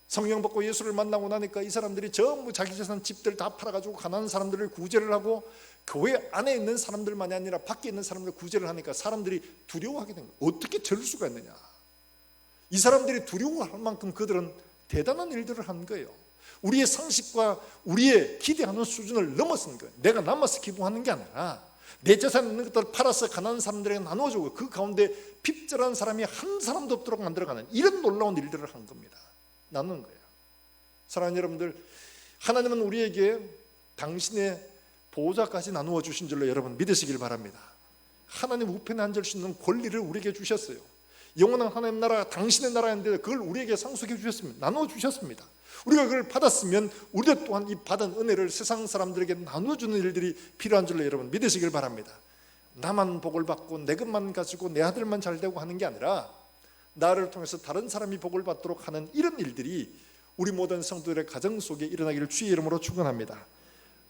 성령 받고 예수를 만나고 나니까 이 사람들이 전부 자기 재산 집들 다 팔아가지고 가난한 사람들을 구제를 하고, 교회 안에 있는 사람들만이 아니라 밖에 있는 사람들 구제를 하니까 사람들이 두려워하게 된 거예요. 어떻게 저럴 수가 있느냐. 이 사람들이 두려워할 만큼 그들은 대단한 일들을 한 거예요. 우리의 상식과 우리의 기대하는 수준을 넘어선 거예요. 내가 남아서 기부하는 게 아니라 내 재산 있는 것들을 팔아서 가난한 사람들에게 나누어주고 그 가운데 핍절한 사람이 한 사람도 없도록 만들어가는 이런 놀라운 일들을 한 겁니다. 나누는 거예요. 사랑하는 여러분들, 하나님은 우리에게 당신의 보호자까지 나누어 주신 줄로 여러분 믿으시길 바랍니다. 하나님 우편에 앉을 수 있는 권리를 우리에게 주셨어요. 영원한 하나님 나라, 당신의 나라인데 그걸 우리에게 상속해 주셨습니다. 나누어 주셨습니다. 우리가 그걸 받았으면 우리도 또한 이 받은 은혜를 세상 사람들에게 나누어주는 일들이 필요한 줄로 여러분 믿으시길 바랍니다. 나만 복을 받고 내 것만 가지고 내 아들만 잘 되고 하는 게 아니라 나를 통해서 다른 사람이 복을 받도록 하는 이런 일들이 우리 모든 성도들의 가정 속에 일어나기를 주의 이름으로 축원합니다.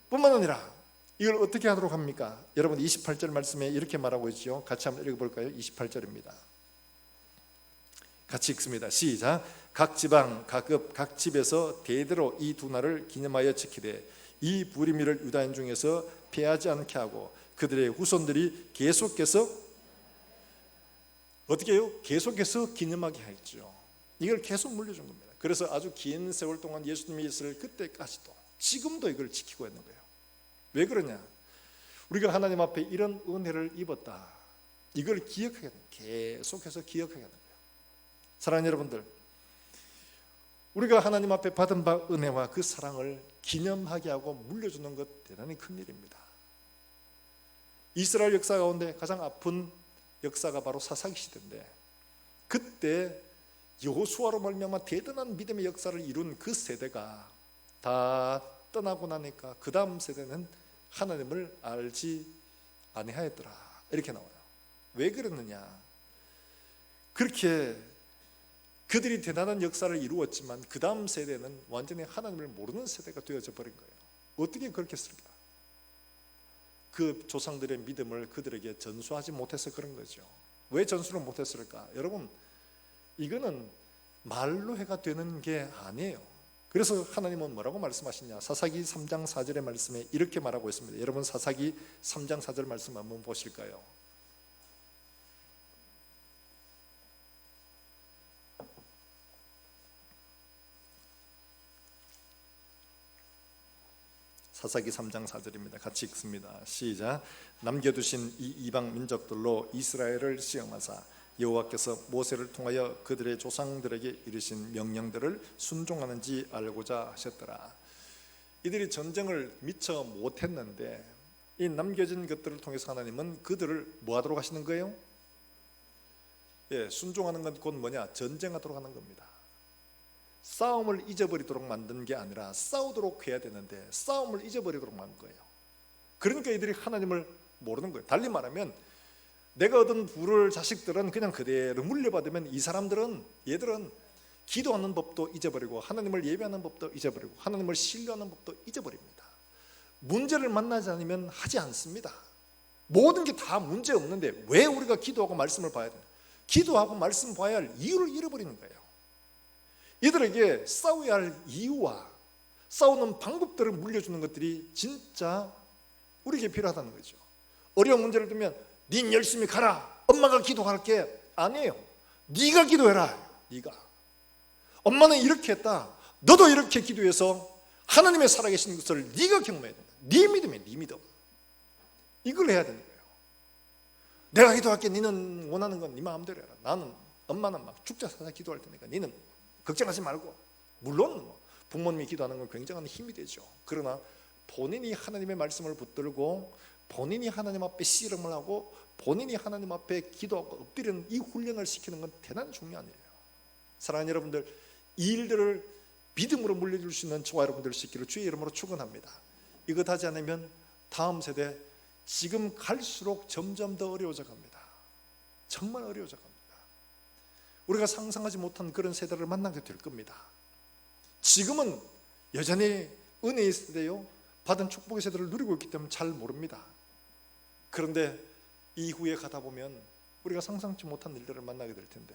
뿐만 아니라 이걸 어떻게 하도록 합니까? 여러분 28절 말씀에 이렇게 말하고 있죠. 같이 한번 읽어볼까요? 28절입니다. 같이 읽습니다. 시작. 각 지방, 각급, 각 집에서 대대로 이 두 날을 기념하여 지키되 이 부리미를 유다인 중에서 패하지 않게 하고 그들의 후손들이 계속해서 어떻게 해요? 계속해서 기념하게 했죠. 이걸 계속 물려준 겁니다. 그래서 아주 긴 세월 동안 예수님이 있을 그때까지도 지금도 이걸 지키고 있는 거예요. 왜 그러냐? 우리가 하나님 앞에 이런 은혜를 입었다, 이걸 기억하게 돼요. 계속해서 기억하게 되는 거예요. 사랑하는 여러분들, 우리가 하나님 앞에 받은 바 은혜와 그 사랑을 기념하게 하고 물려주는 것 대단히 큰 일입니다. 이스라엘 역사 가운데 가장 아픈 역사가 바로 사사기 시대인데, 그때 여호수아로 말미암아 대단한 믿음의 역사를 이룬 그 세대가 다 떠나고 나니까 그 다음 세대는 하나님을 알지 아니하였더라, 이렇게 나와요. 왜 그랬느냐? 그렇게 그들이 대단한 역사를 이루었지만 그 다음 세대는 완전히 하나님을 모르는 세대가 되어져 버린 거예요. 어떻게 그렇게 했을까? 그 조상들의 믿음을 그들에게 전수하지 못해서 그런 거죠. 왜 전수를 못했을까? 여러분, 이거는 말로 해가 되는 게 아니에요. 그래서 하나님은 뭐라고 말씀하시냐? 사사기 3장 4절의 말씀에 이렇게 말하고 있습니다. 여러분 사사기 3장 4절 말씀 한번 보실까요? 사사기 3장 4절입니다. 같이 읽습니다. 시작. 남겨두신 이 이방 민족들로 이스라엘을 시험하사 여호와께서 모세를 통하여 그들의 조상들에게 이르신 명령들을 순종하는지 알고자 하셨더라. 이들이 전쟁을 미처 못했는데 이 남겨진 것들을 통해서 하나님은 그들을 뭐 하도록 하시는 거예요? 순종하는 건 곧 뭐냐? 전쟁하도록 하는 겁니다. 싸움을 잊어버리도록 만든 게 아니라 싸우도록 해야 되는데 싸움을 잊어버리도록 만든 거예요. 그러니까 이들이 하나님을 모르는 거예요. 달리 말하면 내가 얻은 부를 자식들은 그냥 그대로 물려받으면 이 사람들은, 얘들은 기도하는 법도 잊어버리고 하나님을 예배하는 법도 잊어버리고 하나님을 신뢰하는 법도 잊어버립니다. 문제를 만나지 않으면 하지 않습니다. 모든 게 다 문제 없는데 왜 우리가 기도하고 말씀을 봐야 되나? 기도하고 말씀 봐야 할 이유를 잃어버리는 거예요. 이들에게 싸워야 할 이유와 싸우는 방법들을 물려주는 것들이 진짜 우리에게 필요하다는 거죠. 어려운 문제를 두면 네 열심히 가라, 엄마가 기도할게. 아니에요. 네가 기도해라. 네가. 엄마는 이렇게 했다, 너도 이렇게 기도해서 하나님의 살아계신 것을 네가 경험해야 된다. 네 믿음이야, 네 믿음. 이걸 해야 되는 거예요. 내가 기도할게. 너는 원하는 건 네 마음대로 해라. 나는 엄마는 막 죽자 사자 기도할 테니까 니는 걱정하지 말고. 물론 부모님이 기도하는 건 굉장한 힘이 되죠. 그러나 본인이 하나님의 말씀을 붙들고 본인이 하나님 앞에 씨름을 하고 본인이 하나님 앞에 기도하고 엎드리는 이 훈련을 시키는 건 대단히 중요한 일이에요. 사랑하는 여러분들, 이 일들을 믿음으로 물려줄 수 있는 저와 여러분들 수 있기를 주의 이름으로 축원합니다. 이것 하지 않으면 다음 세대 지금 갈수록 점점 더 어려워져 갑니다. 정말 어려워져 갑니다. 우리가 상상하지 못한 그런 세대를 만나게 될 겁니다. 지금은 여전히 은혜의 세대요, 받은 축복의 세대를 누리고 있기 때문에 잘 모릅니다. 그런데 이후에 가다 보면 우리가 상상치 못한 일들을 만나게 될 텐데,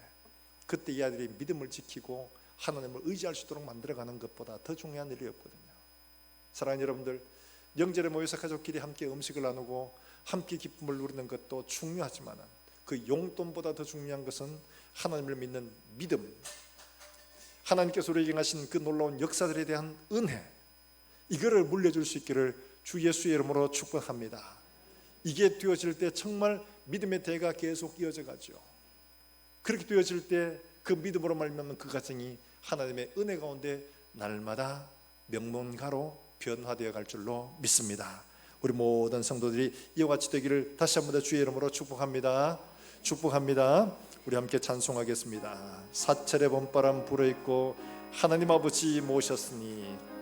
그때 이 아이들이 믿음을 지키고 하나님을 의지할 수 있도록 만들어가는 것보다 더 중요한 일이 없거든요. 사랑하는 여러분들, 명절에 모여서 가족끼리 함께 음식을 나누고 함께 기쁨을 누리는 것도 중요하지만 그 용돈보다 더 중요한 것은 하나님을 믿는 믿음, 하나님께서 우리에게 행하신 그 놀라운 역사들에 대한 은혜, 이거를 물려줄 수 있기를 주 예수의 이름으로 축복합니다. 이게 되어질 때 정말 믿음의 대가 계속 이어져 가죠. 그렇게 되어질 때 그 믿음으로 말미암는 그 가정이 하나님의 은혜 가운데 날마다 명문가로 변화되어 갈 줄로 믿습니다. 우리 모든 성도들이 이와 같이 되기를 다시 한번 더 주의 이름으로 축복합니다. 축복합니다. 우리 함께 찬송하겠습니다. 사철의 봄바람 불어있고 하나님 아버지 모셨으니